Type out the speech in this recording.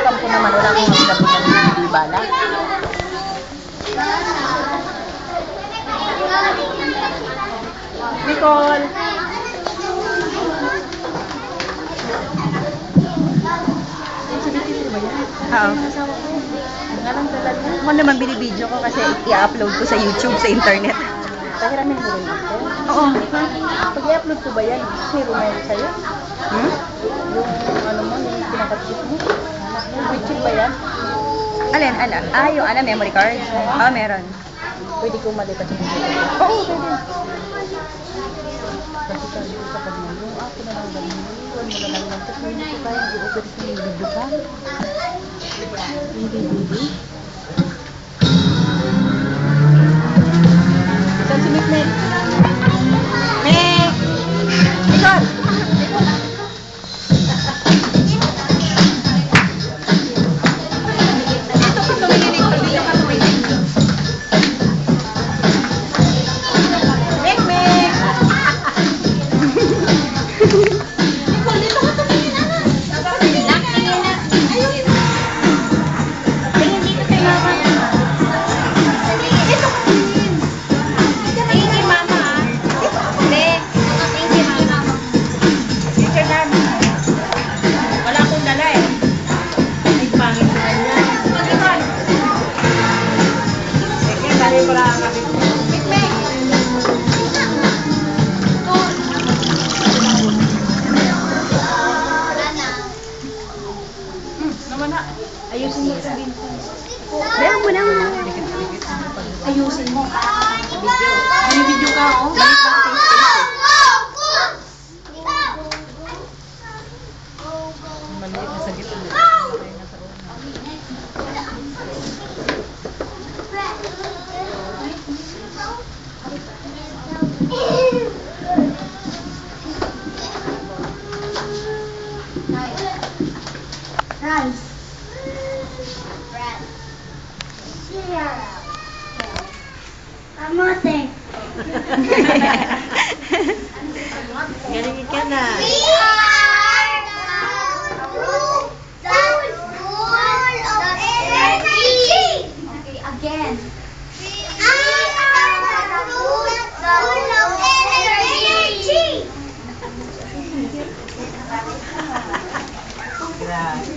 kampo naman, wala akong magdabot ng hindi bala. Nicole! Oo. Nga lang talaga. Ako naman binibideo ko kasi i-upload ko sa YouTube, sa internet. Pahiramin mo rin ako? Oo. Pag i-upload ko ba yan, hero na yun sa'yo? Hmm? Yung ano mo, yung pinakatchip mo? May chip ba yan? Alin? Yung memory card? Oo, meron. Pwede ko malipat sa video? Oo, pwede. Kasi sabi ko sa kanila, yung ako na lang ganun, iwan mo na lang lang. Kasi hindi ko kaya i-open sa yung video ka. Yung DVD. Saan si Mick Mick? Mick! Nicole! Dito ka tumingin, Nicole. Dito ka tumingin. Mick Mick! Nicole, dito ka tumingin, anak. Ayun. Tingin dito kay mama. Dito ka tumingin. Thank you, mama. Hindi. Thank you, mama. Teacher Dan. Wala akong dala eh. Ay, pangit na yan. Mag-iwan. Sige, dali ko lang kami. Mikmek. Naman na. Ayusin mo sa Vincent. Dahil mo na. Ayusin mo. May video ka, oh. Maliit na sa gitna. Rice. Bread. Cereal. Kamote. Galing ka na. We are the group that's full of energy. Okay, again. We are the group that's full of energy. Grabe.